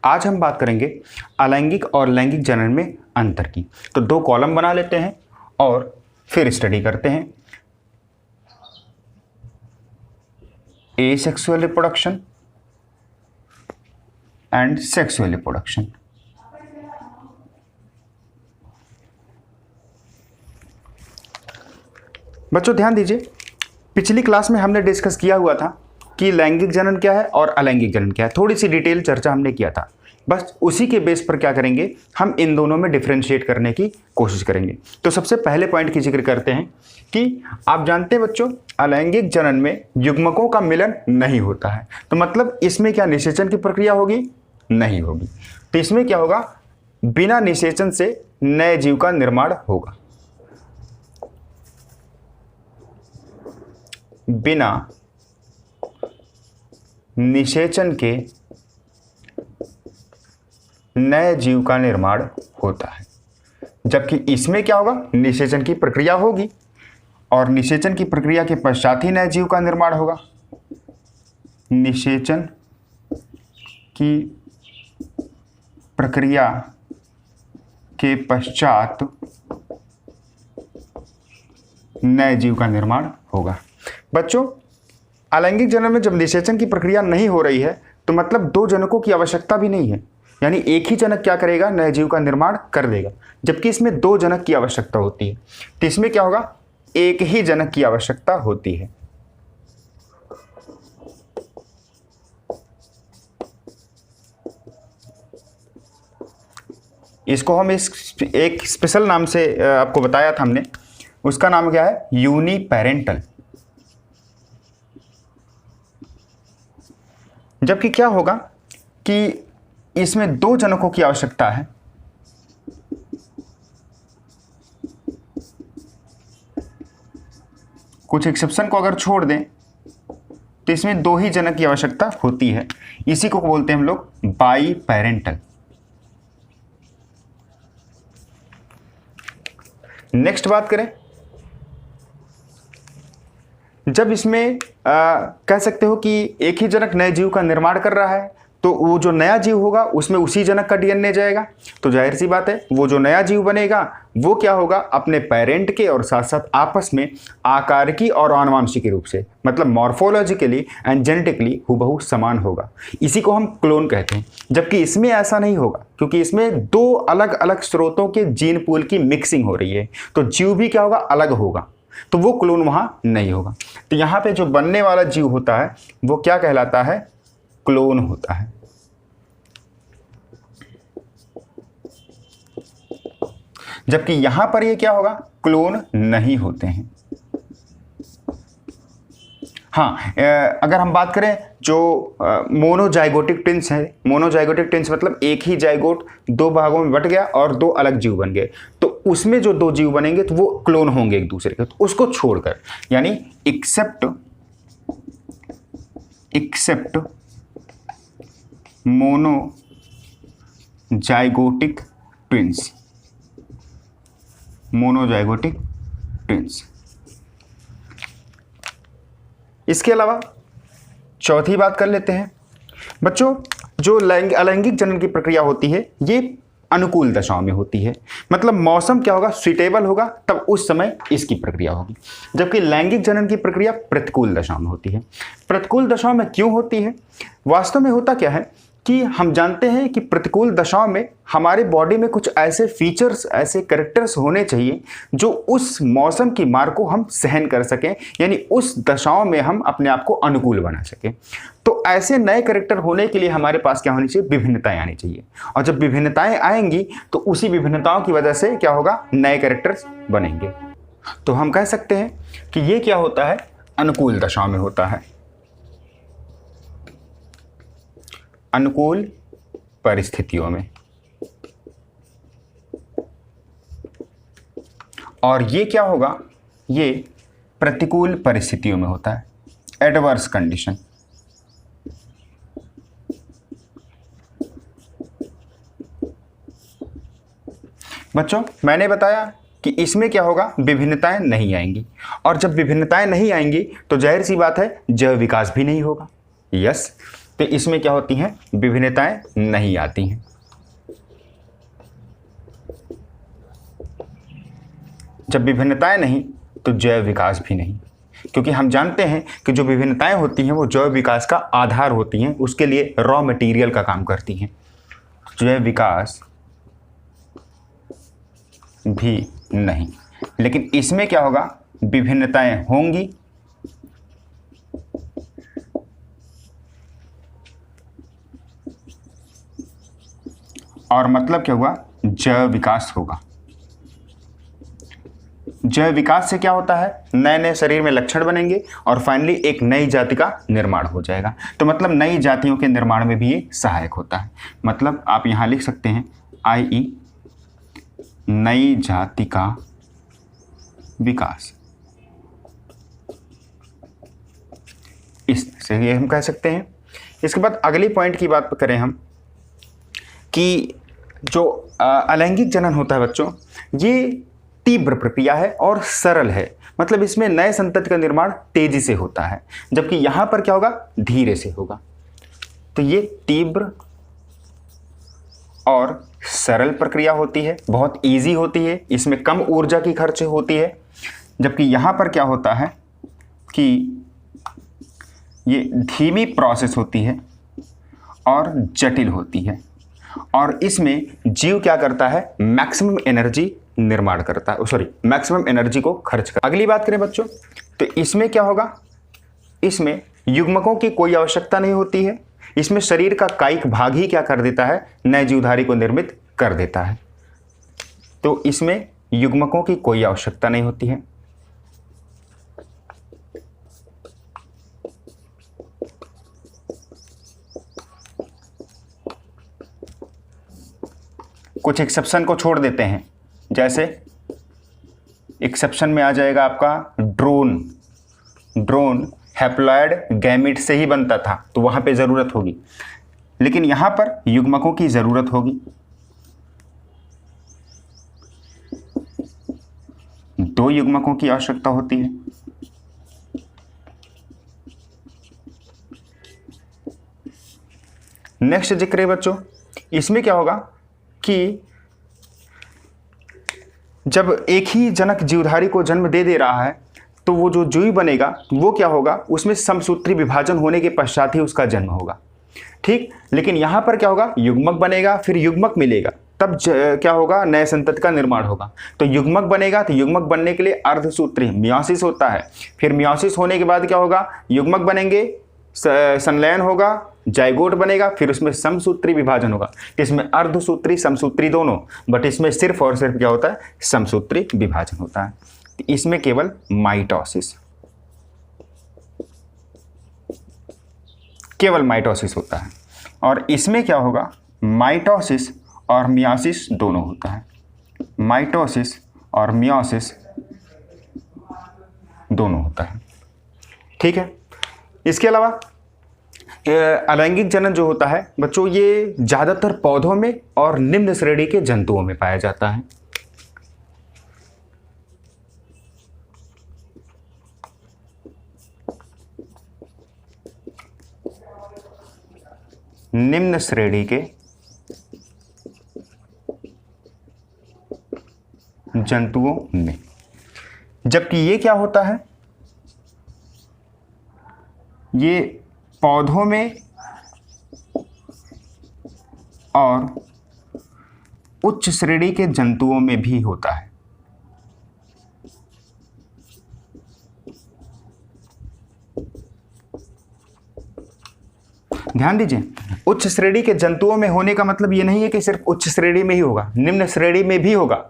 आज हम बात करेंगे अलैंगिक और लैंगिक जनन में अंतर की। तो 2 कॉलम बना लेते हैं और फिर स्टडी करते हैं। Asexual reproduction and sexual reproduction. बच्चों ध्यान दीजिए, पिछली क्लास में हमने डिस्कस किया हुआ था कि लैंगिक जनन क्या है और अलैंगिक जनन क्या है। थोड़ी सी डिटेल चर्चा हमने किया था। बस उसी के बेस पर क्या करेंगे, हम इन दोनों में डिफरेंशिएट करने की कोशिश करेंगे। तो सबसे पहले पॉइंट की जिक्र करते हैं कि आप जानते हैं बच्चों, अलैंगिक जनन में युग्मकों का मिलन नहीं होता है। तो मतलब इसमें क्या निषेचन की प्रक्रिया होगी? नहीं होगी। तो इसमें क्या होगा, बिना निषेचन से नए जीव का निर्माण होगा। बिना निषेचन के नए जीव का निर्माण होता है। जबकि इसमें क्या होगा, निषेचन की प्रक्रिया होगी और निषेचन की प्रक्रिया के पश्चात ही नए जीव का निर्माण होगा। निषेचन की प्रक्रिया के पश्चात नए जीव का निर्माण होगा। बच्चों अलैंगिक जनन में जब निषेचन की प्रक्रिया नहीं हो रही है तो मतलब 2 जनकों की आवश्यकता भी नहीं है, यानी एक ही जनक क्या करेगा, नए जीव का निर्माण कर देगा। जबकि इसमें 2 जनक की आवश्यकता होती है। तो इसमें क्या होगा, एक ही जनक की आवश्यकता होती है। इसको हम एक स्पेशल नाम से आपको बताया था हमने, उसका नाम क्या है, यूनिपेरेंटल। जबकि क्या होगा कि इसमें 2 जनकों की आवश्यकता है। कुछ एक्सेप्शन को अगर छोड़ दें तो इसमें 2 ही जनक की आवश्यकता होती है। इसी को बोलते हैं हम लोग बाई पेरेंटल। नेक्स्ट बात करें, जब इसमें कह सकते हो कि एक ही जनक नए जीव का निर्माण कर रहा है तो वो जो नया जीव होगा उसमें उसी जनक का डीएनए जाएगा। तो जाहिर सी बात है वो जो नया जीव बनेगा वो क्या होगा, अपने पेरेंट के और साथ साथ आपस में आकारिकी और आनुवांशिकी रूप से मतलब मॉर्फोलॉजिकली एंड जेनेटिकली हूबहू समान होगा। इसी को हम क्लोन कहते हैं। जबकि इसमें ऐसा नहीं होगा क्योंकि इसमें 2 अलग अलग स्रोतों के जीन पूल की मिक्सिंग हो रही है। तो जीव भी क्या होगा, अलग होगा। तो वो क्लोन वहां नहीं होगा। तो यहां पे जो बनने वाला जीव होता है वो क्या कहलाता है, क्लोन होता है। जबकि यहां पर ये क्या होगा, क्लोन नहीं होते हैं। हाँ, अगर हम बात करें जो मोनोजाइगोटिक ट्विंस है, मोनोजाइगोटिक ट्विंस मतलब एक ही जाइगोट 2 भागों में बट गया और 2 अलग जीव बन गए, तो उसमें जो 2 जीव बनेंगे तो वो क्लोन होंगे एक दूसरे के। तो उसको छोड़कर यानी except monozygotic twins. Monozygotic twins. इसके अलावा चौथी बात कर लेते हैं बच्चों, जो अलैंगिक जनन की प्रक्रिया होती है ये अनुकूल दशाओं में होती है। मतलब मौसम क्या होगा, सुइटेबल होगा, तब उस समय इसकी प्रक्रिया होगी। जबकि लैंगिक जनन की प्रक्रिया प्रतिकूल दशाओं में होती है। प्रतिकूल दशाओं में क्यों होती है, वास्तव में होता क्या है कि हम जानते हैं कि प्रतिकूल दशाओं में हमारे बॉडी में कुछ ऐसे फीचर्स, ऐसे कैरेक्टर्स होने चाहिए जो उस मौसम की मार को हम सहन कर सकें, यानी उस दशाओं में हम अपने आप को अनुकूल बना सकें। तो ऐसे नए कैरेक्टर होने के लिए हमारे पास क्या होनी चाहिए, विभिन्नताएं आनी चाहिए। और जब विभिन्नताएं आएंगी तो उसी विभिन्नताओं की वजह से क्या होगा, नए कैरेक्टर्स बनेंगे। तो हम कह सकते हैं कि ये क्या होता है, अनुकूल दशाओं में होता है। अनुकूल परिस्थितियों में। और ये क्या होगा, ये प्रतिकूल परिस्थितियों में होता है, एडवर्स कंडीशन। बच्चों मैंने बताया कि इसमें क्या होगा, विभिन्नताएं नहीं आएंगी। और जब विभिन्नताएं नहीं आएंगी तो जाहिर सी बात है जैव विकास भी नहीं होगा। यस, तो इसमें क्या होती हैं, विभिन्नताएं नहीं आती हैं। जब विभिन्नताएं नहीं तो जैव विकास भी नहीं, क्योंकि हम जानते हैं कि जो विभिन्नताएं होती हैं वो जैव विकास का आधार होती हैं, उसके लिए रॉ मटेरियल का काम करती हैं। जैव विकास भी नहीं, लेकिन इसमें क्या होगा, विभिन्नताएं होंगी और मतलब क्या हुआ, जैव विकास होगा। जैव विकास से क्या होता है, नए नए शरीर में लक्षण बनेंगे और फाइनली एक नई जाति का निर्माण हो जाएगा। तो मतलब नई जातियों के निर्माण में भी ये सहायक होता है। मतलब आप यहां लिख सकते हैं i.e. नई जाति का विकास, इससे ये हम कह सकते हैं। इसके बाद अगली पॉइंट की बात करें हम कि जो अलैंगिक जनन होता है बच्चों, ये तीव्र प्रक्रिया है और सरल है। मतलब इसमें नए संतति का निर्माण तेजी से होता है, जबकि यहां पर क्या होगा, धीरे से होगा। तो ये तीव्र और सरल प्रक्रिया होती है, बहुत इजी होती है, इसमें कम ऊर्जा की खर्च होती है। जबकि यहां पर क्या होता है कि ये धीमी प्रोसेस होती है और जटिल होती है, और इसमें जीव क्या करता है, मैक्सिमम एनर्जी निर्माण करता है, सॉरी मैक्सिमम एनर्जी को खर्च कर। अगली बात करें बच्चों, तो इसमें क्या होगा, इसमें युग्मकों की कोई आवश्यकता नहीं होती है। इसमें शरीर का कायिक भाग ही क्या कर देता है, नए जीवधारी को निर्मित कर देता है। तो इसमें युग्मकों की कोई आवश्यकता नहीं होती है। कुछ एक्सेप्शन को छोड़ देते हैं, जैसे एक्सेप्शन में आ जाएगा आपका ड्रोन। ड्रोन हैप्लॉयड गैमीट से ही बनता था, तो वहां पे जरूरत होगी, लेकिन यहां पर युग्मकों की जरूरत होगी। दो युग्मकों की आवश्यकता होती है। नेक्स्ट जिक्र है बच्चों, इसमें क्या होगा कि जब एक ही जनक जीवधारी को जन्म दे रहा है, तो वो जो जीव बनेगा वो क्या होगा, उसमें समसूत्री विभाजन होने के पश्चात ही उसका जन्म होगा, ठीक। लेकिन यहाँ पर क्या होगा, युग्मक बनेगा, फिर युग्मक मिलेगा, तब क्या होगा, नए संतति का निर्माण होगा। तो युग्मक बनेगा, तो युग्मक बनने के लिए अर्धसूत्री मियोसिस होता है। फिर मियोसिस होने के बाद क्या होगा, युग्मक बनेंगे, संलयन होगा, जाइगोट बनेगा, फिर उसमें समसूत्री विभाजन होगा। इसमें अर्धसूत्री समसूत्री दोनों, बट इसमें सिर्फ और सिर्फ क्या होता है, समसूत्री विभाजन होता है। इसमें केवल माइटोसिस, केवल माइटोसिस होता है। और इसमें क्या होगा, माइटोसिस और मियोसिस दोनों होता है। माइटोसिस और मियोसिस दोनों होता है, ठीक है। इसके अलावा अलैंगिक जनन जो होता है बच्चों, ये ज़्यादातर पौधों में और निम्न श्रेणी के जंतुओं में पाया जाता है। निम्न श्रेणी के जंतुओं में, जबकि ये क्या होता है, ये पौधों में और उच्च श्रेणी के जंतुओं में भी होता है। ध्यान दीजिए, उच्च श्रेणी के जंतुओं में होने का मतलब ये नहीं है कि सिर्फ उच्च श्रेणी में ही होगा, निम्न श्रेणी में भी होगा।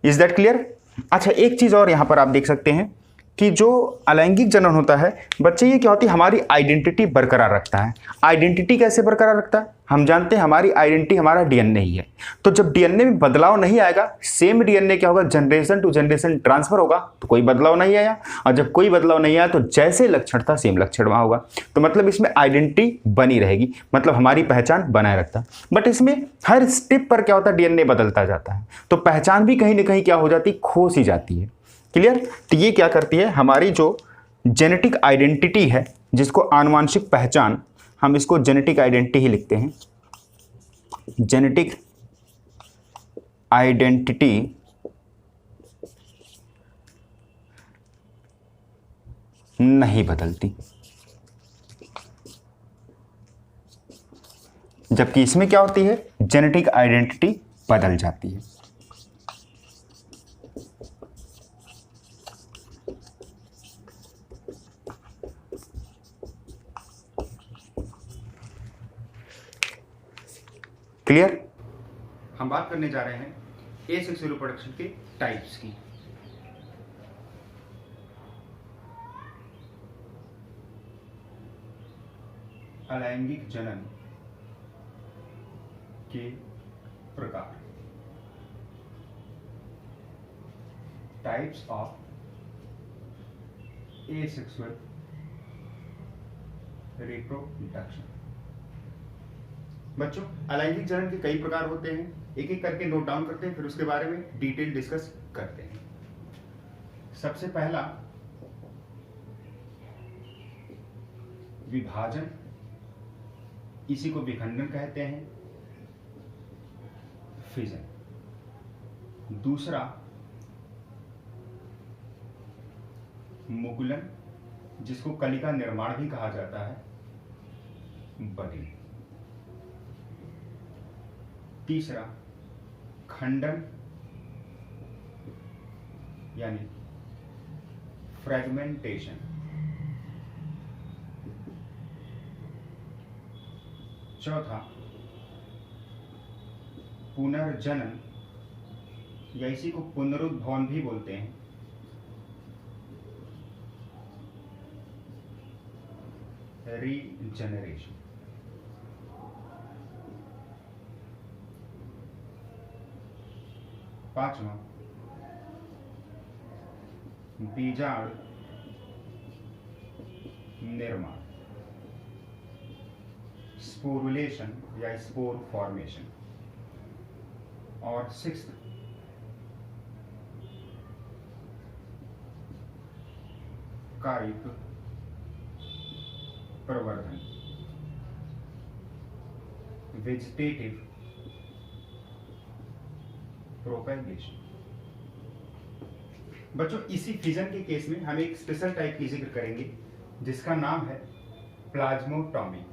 Is that clear? अच्छा, एक चीज और यहां पर आप देख सकते हैं कि जो अलैंगिक जनन होता है बच्चे, ये क्या होती है, हमारी आइडेंटिटी बरकरार रखता है। आइडेंटिटी कैसे बरकरार रखता है, हम जानते हैं हमारी आइडेंटिटी हमारा डीएनए ही है। तो जब डीएनए में बदलाव नहीं आएगा, सेम डीएनए क्या होगा, जनरेशन टू जनरेशन ट्रांसफर होगा, तो कोई बदलाव नहीं आया। और जब कोई बदलाव नहीं आया तो जैसे लक्षण था सेम लक्षण वहाँ होगा। तो मतलब इसमें आइडेंटिटी बनी रहेगी, मतलब हमारी पहचान बनाए रखता है। बट इसमें हर स्टेप पर क्या होता है, डीएनए बदलता जाता है, तो पहचान भी कहीं ना कहीं क्या हो जाती है, खो सी जाती है। क्लियर? तो ये क्या करती है, हमारी जो जेनेटिक आइडेंटिटी है, जिसको आनुवांशिक पहचान हम इसको जेनेटिक आइडेंटिटी ही लिखते हैं। जेनेटिक आइडेंटिटी नहीं बदलती, जबकि इसमें क्या होती है, जेनेटिक आइडेंटिटी बदल जाती है। क्लियर? हम बात करने जा रहे हैं एसेक्सुअल रिप्रोडक्शन के टाइप्स की। अलैंगिक जनन के प्रकार, टाइप्स ऑफ एसेक्सुअल रिप्रोडक्शन। बच्चों, अलैंगिक जनन के कई प्रकार होते हैं, एक एक करके नोट डाउन करते हैं, फिर उसके बारे में डिटेल डिस्कस करते हैं। सबसे पहला विभाजन, इसी को विखंडन कहते हैं, फिजन। दूसरा मुकुलन, जिसको कलिका निर्माण भी कहा जाता है, बडिंग। तीसरा खंडन यानी फ्रेगमेंटेशन। चौथा पुनर्जनन, या इसी को पुनरुद्भवन भी बोलते हैं, रीजनरेशन। पांचवा बीजाणु निर्माण, स्पोरुलेशन या स्पोर फॉर्मेशन। और सिक्स्थ कायिक प्रवर्धन, वेजिटेटिव प्रोपेगेशन। बच्चों, इसी फिजन के केस में हम एक स्पेशल टाइप की जिक्र करेंगे जिसका नाम है प्लाज्मोटॉमी।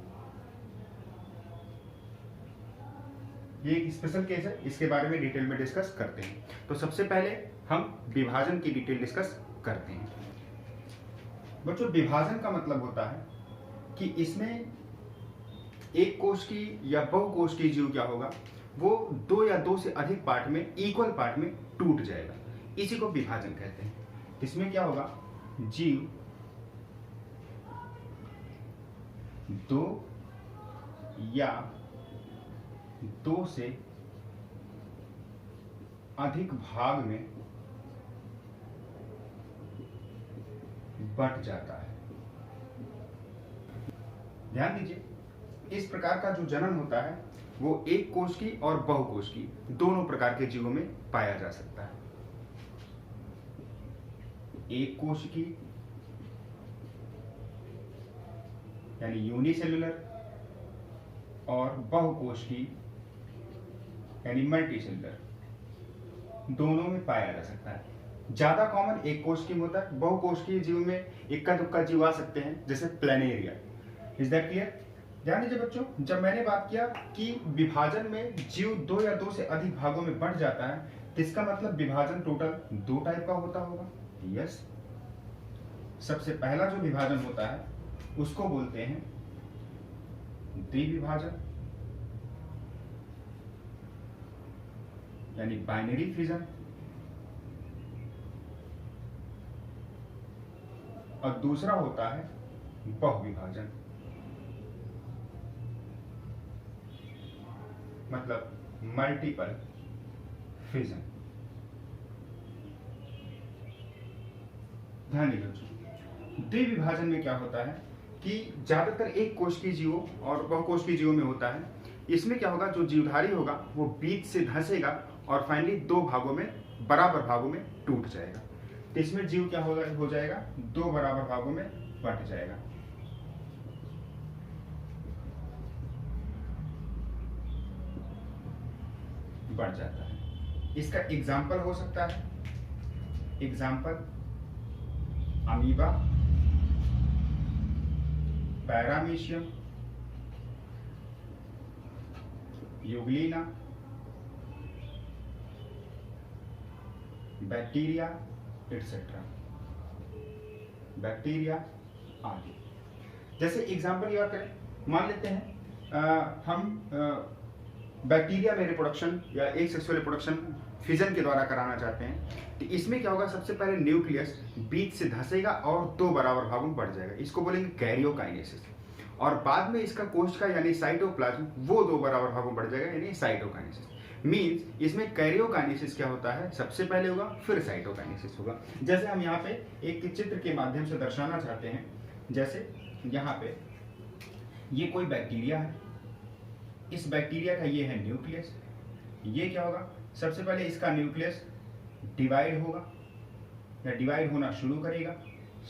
ये एक स्पेशल केस है, इसके बारे में डिटेल में डिस्कस करते हैं। तो सबसे पहले हम विभाजन की डिटेल डिस्कस करते हैं। बच्चों, विभाजन का मतलब होता है कि इसमें एक कोश की या बहुकोष्ठीय जीव क्या होगा, वो दो या दो से अधिक पार्ट में, इक्वल पार्ट में टूट जाएगा, इसी को विभाजन कहते हैं। इसमें क्या होगा, जीव दो या दो से अधिक भाग में बट जाता है। ध्यान दीजिए, इस प्रकार का जो जनन होता है वो एक कोश की और बहुकोश की दोनों प्रकार के जीवों में पाया जा सकता है। एक कोश की यानी यूनिसेलुलर, और बहुकोश की यानी मल्टीसेलुलर, दोनों में पाया जा सकता है। ज्यादा कॉमन एक कोश की होता है, बहुकोष्ठीय जीव में इक्का दुक्का जीव आ सकते हैं, जैसे प्लेनेरिया। Is that clear? ध्यान दीजिए बच्चों, जब मैंने बात किया कि विभाजन में जीव दो या दो से अधिक भागों में बढ़ जाता है, तो इसका मतलब विभाजन टोटल दो टाइप का होता होगा। यस, सबसे पहला जो विभाजन होता है उसको बोलते हैं द्विविभाजन यानी बाइनरी फिजन, और दूसरा होता है बहुविभाजन, मतलब मल्टीपल फिजन। ध्यान दीजिए, द्विविभाजन में क्या होता है कि ज्यादातर एक कोश की जीवों और बहुकोश की जीवों में होता है। इसमें क्या होगा, जो जीवधारी होगा वो बीच से धंसेगा और फाइनली दो भागों में, बराबर भागों में टूट जाएगा। तो इसमें जीव क्या हो जाएगा, दो बराबर भागों में बट जाएगा। बढ़ जाता है। इसका एग्जाम्पल हो सकता है, example amoeba, paramecium, Euglena, bacteria etcetera, bacteria आदि। जैसे एग्जाम्पल की बात करें, मान लेते हैं हम बैक्टीरिया में रिप्रोडक्शन या एक सेक्सुअल रिप्रोडक्शन फिजन के द्वारा कराना चाहते हैं, तो इसमें क्या होगा, सबसे पहले न्यूक्लियस बीच से धंसेगा और 2 बराबर भागों में बढ़ जाएगा, इसको बोलेंगे कैरियोकाइनेसिस। और बाद में इसका कोशिका यानी साइटोप्लाज्म वो 2 बराबर भागों में बढ़ जाएगा, यानी साइटोकाइनेसिस। मींस इसमें कैरियोकाइनेसिस क्या होता है, सबसे पहले होगा फिर साइटोकाइनेसिस होगा। जैसे हम यहाँ पे एक चित्र के माध्यम से दर्शाना चाहते हैं, जैसे यहाँ पे ये कोई बैक्टीरिया है, इस बैक्टीरिया का ये है न्यूक्लियस। ये क्या होगा, सबसे पहले इसका न्यूक्लियस डिवाइड होगा या डिवाइड होना शुरू करेगा,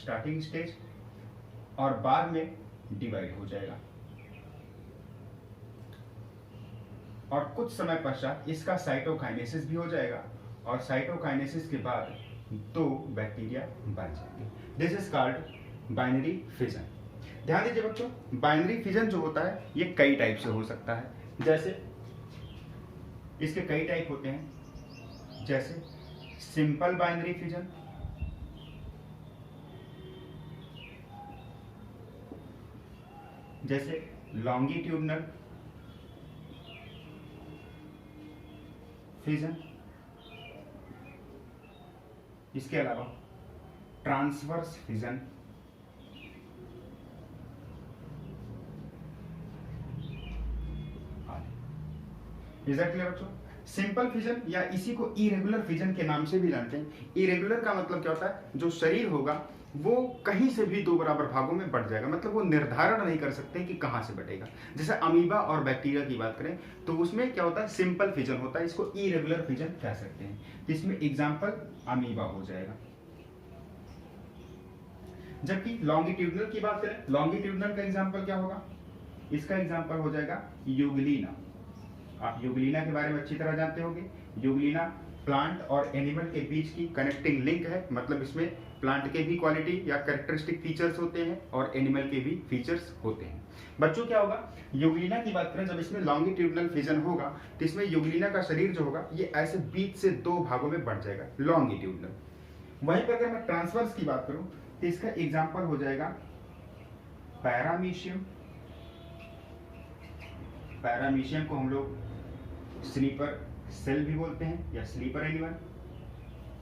स्टार्टिंग स्टेज, और बाद में डिवाइड हो जाएगा। और कुछ समय पश्चात इसका साइटोकाइनेसिस भी हो जाएगा, और साइटोकाइनेसिस के बाद 2 बैक्टीरिया बन जाएंगे। This is called binary fission. ध्यान दीजिए बच्चों, बाइनरी फिजन जो होता है ये कई टाइप से हो सकता है। जैसे इसके कई टाइप होते हैं, जैसे सिंपल बाइनरी फिजन, जैसे लॉन्गिट्यूडनल फिजन, इसके अलावा ट्रांसवर्स फिजन, क्लियर बच्चों। सिंपल फिजन या इसी को इरेगुलर फिजन के नाम से भी जानते हैं। इरेगुलर का मतलब क्या होता है, जो शरीर होगा वो कहीं से भी 2 बराबर भागों में बढ़ जाएगा, मतलब वो निर्धारण नहीं कर सकते कि कहां से बढ़ेगा। जैसे अमीबा और बैक्टीरिया की बात करें तो उसमें क्या होता है, सिंपल फिजन होता है, इसको इरेगुलर फिजन कह सकते हैं। इसमें एग्जाम्पल अमीबा हो जाएगा। जबकि लॉन्गिट्यूडनल की बात करें, लॉन्गिट्यूडनल का एग्जाम्पल क्या होगा, इसका एग्जाम्पल हो जाएगा यूग्लिना। आप यूग्लिना के बारे में अच्छी तरह जानते होंगे। यूग्लिना प्लांट और एनिमल के बीच की कनेक्टिंग लिंक है, मतलब इसमें प्लांट के भी क्वालिटी या कैरेक्टरिस्टिक फीचर्स होते हैं और एनिमल के भी फीचर्स होते हैं। बच्चों क्या होगा, यूग्लिना की बात करें, जब इसमें लॉन्गिट्यूडनल फिजन होगा तो इसमें यूग्लिना का शरीर जो होगा ये ऐसे बीच से 2 भागों में बढ़ जाएगा, लॉन्गिट्यूडनल। वहीं पर अगर मैं ट्रांसवर्स की बात करूं तो इसका एग्जाम्पल हो जाएगा पैरामीशियम। पैरामीशियम को हम लोग स्लीपर सेल भी बोलते हैं या स्लीपर एनिमल,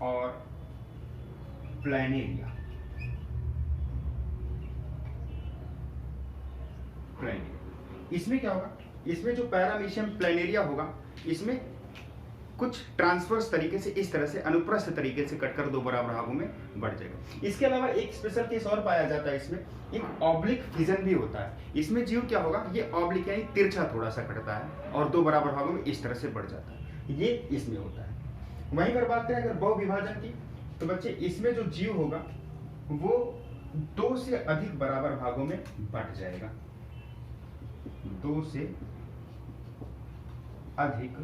और प्लैनेरिया। इसमें क्या होगा, इसमें जो पैरामीशियम प्लैनेरिया होगा इसमें कुछ ट्रांसवर्स तरीके से, इस तरह से अनुप्रस्थ तरीके से कटकर 2 बराबर भागों में बढ़ जाएगा। इसके अलावा एक स्पेशल केस और पाया जाता है, इसमें एक ऑब्लिक फिजन भी होता है। इसमें जीव क्या होगा, ये ऑब्लिक यानी तिरछा थोड़ा सा कटता है और 2 बराबर भागों में इस तरह से बढ़ जाता है, ये इसमें होता है। वहीं पर बात करें अगर बहुविभाजन की, तो बच्चे इसमें जो जीव होगा वो 2 से अधिक बराबर भागों में बढ़ जाएगा, 2 से अधिक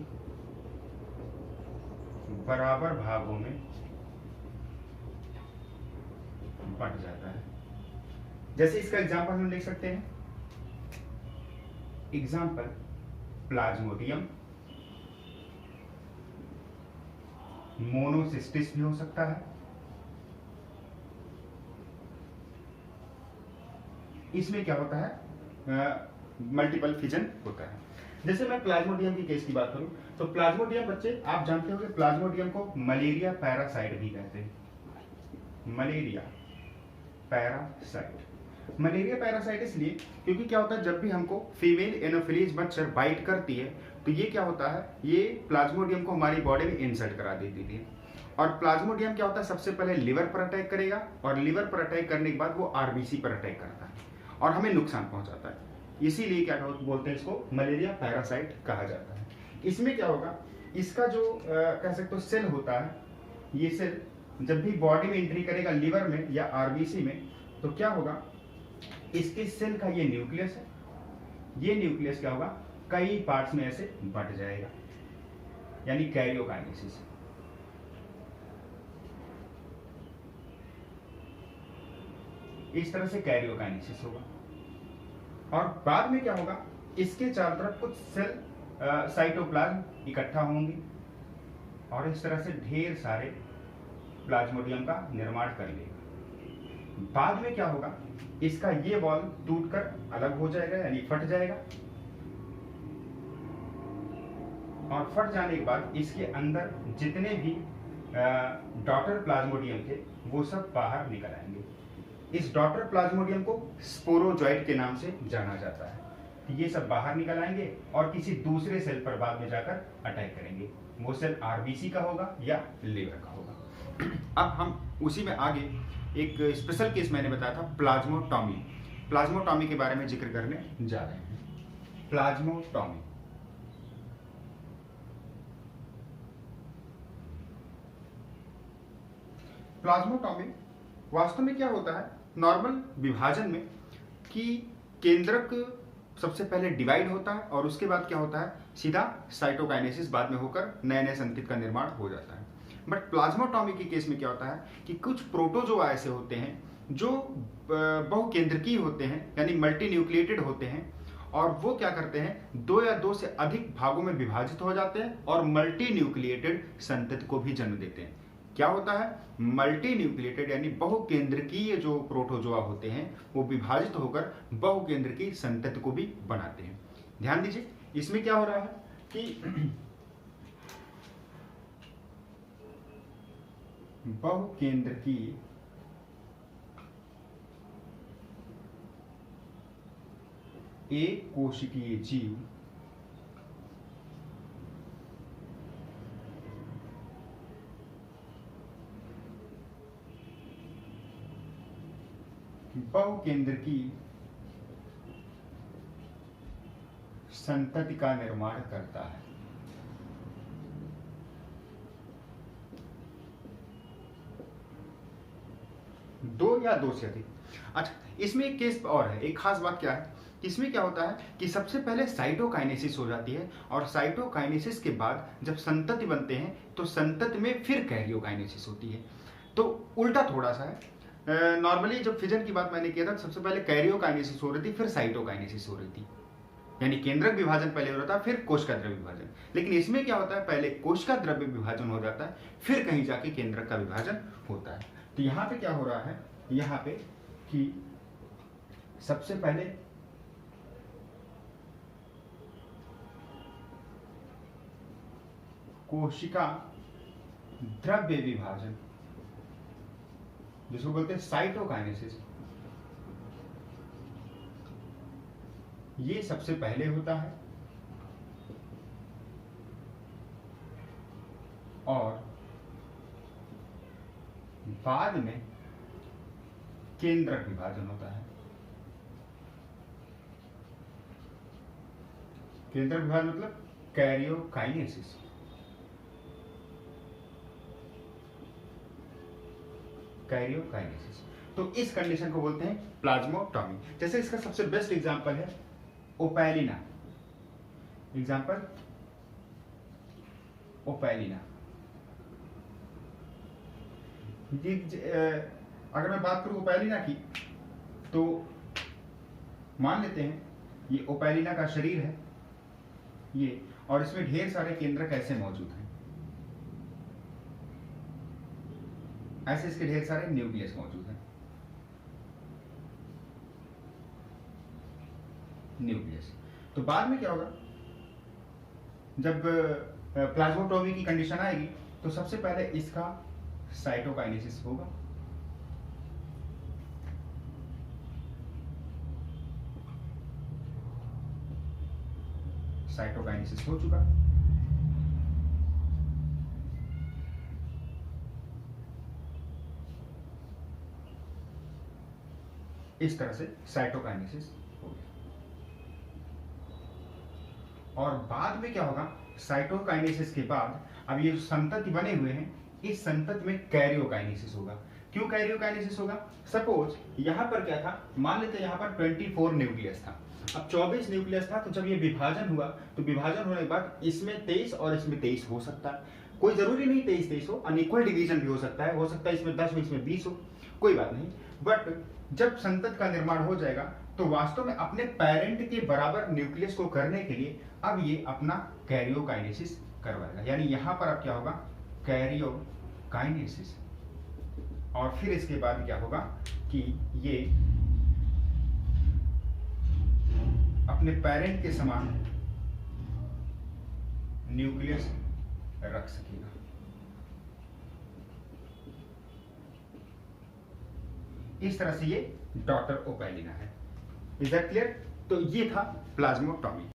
बराबर भागों में बढ़ जाता है। जैसे इसका एग्जांपल हम लिख सकते हैं, एग्जांपल प्लाज्मोडियम, मोनोसिस्टिस भी हो सकता है। इसमें क्या होता है, मल्टीपल फिजन होता है। जैसे मैं प्लाज्मोडियम की केस की बात करूं तो प्लाज्मोडियम बच्चे आप जानते होंगे, प्लाज्मोडियम को मलेरिया पैरासाइट भी कहते हैं। मलेरिया पैरासाइट, मलेरिया पैरासाइट इसलिए क्योंकि क्या होता है, जब भी हमको फीमेल एनोफिलीज मच्छर बाइट करती है तो ये क्या होता है, ये प्लाज्मोडियम को हमारी बॉडी में इंसर्ट करा देती थी। और प्लाज्मोडियम क्या होता है, सबसे पहले लिवर पर अटैक करेगा और लिवर पर अटैक करने के बाद वो आरबीसी पर अटैक करता है और हमें नुकसान पहुंचाता है। इसीलिए क्या बोलते हैं, इसको मलेरिया पैरासाइट कहा जाता है। इसमें क्या होगा, इसका जो कह सकते हो सेल होता है, ये सेल जब भी बॉडी में एंट्री करेगा लिवर में या आरबीसी में, तो क्या होगा, इसके सेल का ये न्यूक्लियस है, ये न्यूक्लियस क्या होगा, कई पार्ट्स में ऐसे बट जाएगा। यानी कैरियोकाइनेसिस। इस तरह से कैरियोकाइनेसिस होगा। और बाद में क्या होगा, इसके चारों तरफ कुछ सेल साइटोप्लाज्म इकट्ठा होंगे और इस तरह से ढेर सारे प्लाज्मोडियम का निर्माण कर लेगा। बाद में क्या होगा, इसका ये वॉल टूटकर अलग हो जाएगा यानी फट जाएगा, और फट जाने के बाद इसके अंदर जितने भी डॉटर प्लाज्मोडियम थे वो सब बाहर निकल आएंगे। इस डॉटर प्लाज्मोडियम को स्पोरोजॉइट के नाम से जाना जाता है। ये सब बाहर निकल आएंगे और किसी दूसरे सेल पर बाद में जाकर अटैक करेंगे। वो सेल आरबीसी का होगा या लिवर का होगा। अब हम उसी में आगे एक स्पेशल केस मैंने बताया था, प्लाज्मोटॉमी। प्लाज्मोटॉमी के बारे में जिक्र करने जा रहे हैं। प्लाज्मोटॉमी, प्लाज्मोटॉमी वास्तव में क्या होता है, नॉर्मल विभाजन में कि केंद्रक सबसे पहले डिवाइड होता है और उसके बाद क्या होता है, सीधा साइटोकाइनेसिस बाद में होकर नए नए संकेत का निर्माण हो जाता है। बट प्लाज्मोटॉमी के केस में क्या होता है कि कुछ प्रोटोजोआ ऐसे होते हैं जो बहुकेंद्रकीय होते हैं यानी मल्टी न्यूक्लिएटेड होते हैं, और वो क्या करते हैं, दो या दो से अधिक भागों में विभाजित हो जाते हैं और मल्टी न्यूक्लिएटेड संतति को भी जन्म देते हैं। क्या होता है, मल्टी न्यूक्लिएटेड यानी बहुकेंद्रकीय जो प्रोटोजोआ होते हैं वो विभाजित होकर बहुकेंद्रकीय संतति को भी बनाते हैं। ध्यान दीजिए, इसमें क्या हो रहा है कि बहुकेंद्रकीय एक कोशिकीय जीव बहुकेंद्रकीय संतति का निर्माण करता है। दो या दो से अधिक। अच्छा, इसमें एक केस और है, एक खास बात क्या है, इसमें क्या होता है कि सबसे पहले साइटोकाइनेसिस हो जाती है और साइटोकाइनेसिस के बाद जब संतति बनते हैं तो संतति में फिर कैरियोकाइनेसिस होती है। तो उल्टा थोड़ा सा है। नॉर्मली जब फिजन की बात मैंने किया था, सबसे पहले कैरियोकाइनेसिस हो रही थी, फिर साइटोकाइनेसिस हो रही थी, यानी केंद्रक विभाजन पहले हो रहा था, फिर कोशिका द्रव्य विभाजन। लेकिन इसमें क्या होता है, पहले कोशिका द्रव्य विभाजन हो जाता है, फिर कहीं जाके केंद्रक का विभाजन होता है। तो यहाँ पे क्या हो रहा है, यहाँ पे कि सबसे पहले कोशिका द्रव्य विभाजन, जिसको बोलते हैं साइटोकाइनेसिस, ये सबसे पहले होता है और बाद में केंद्रक विभाजन होता है। केंद्रक विभाजन मतलब कैरियोकाइनेसिस। कैरियोकाइनेसिस, तो इस कंडीशन को बोलते हैं प्लाज्मोटॉमी। जैसे इसका सबसे बेस्ट एग्जांपल है ओपैलिना। एग्जांपल ओपैलिना। अगर मैं बात करूं ओपैलिना की, तो मान लेते हैं ये ओपैलिना का शरीर है ये, और इसमें ढेर सारे केंद्रक ऐसे मौजूद हैं, ऐसे इसके ढेर सारे न्यूक्लियस मौजूद हैं। न्यूक्लियस, तो बाद में क्या होगा, जब प्लाज्मोटॉमी की कंडीशन आएगी तो सबसे पहले इसका साइटोकाइनेसिस होगा, साइटोकाइनेसिस हो चुका। इस तरह से साइटोकाइनेसिस हो गया। और बाद में क्या होगा, साइटोकाइनेसिस के बाद अब ये संतति बने हुए हैं, इस संतति में कैरियोकाइनेसिस होगा। क्यों कैरियोकाइनेसिस होगा? सपोज यहाँ पर क्या था, मान लेते हैं यहाँ पर 24 न्यूक्लियस था, अब 24 न्यूक्लियस था, तो जब ये विभाजन हुआ तो विभाजन होने के बाद इसमें 23 और इसमें 23 हो सकता है, कोई जरूरी नहीं 23 हो, अनइक्वल डिवीजन भी हो सकता है इसमें 10 हो इसमें 20 हो, कोई बात नहीं। बट जब संतति का निर्माण हो जाएगा तो वास्तव में अपने पेरेंट के बराबर न्यूक्लियस को करने के लिए अब ये अपना कैरियोकाइनेसिस करवाएगा, यानी यहां पर अब क्या होगा, कैरियोकाइनेसिस। और फिर इसके बाद क्या होगा कि ये अपने पेरेंट के समान न्यूक्लियस रख सकेगा। इस तरह से ये डॉटर ओपैलिना है। Is that clear? तो ये था प्लाज्मोटॉमी।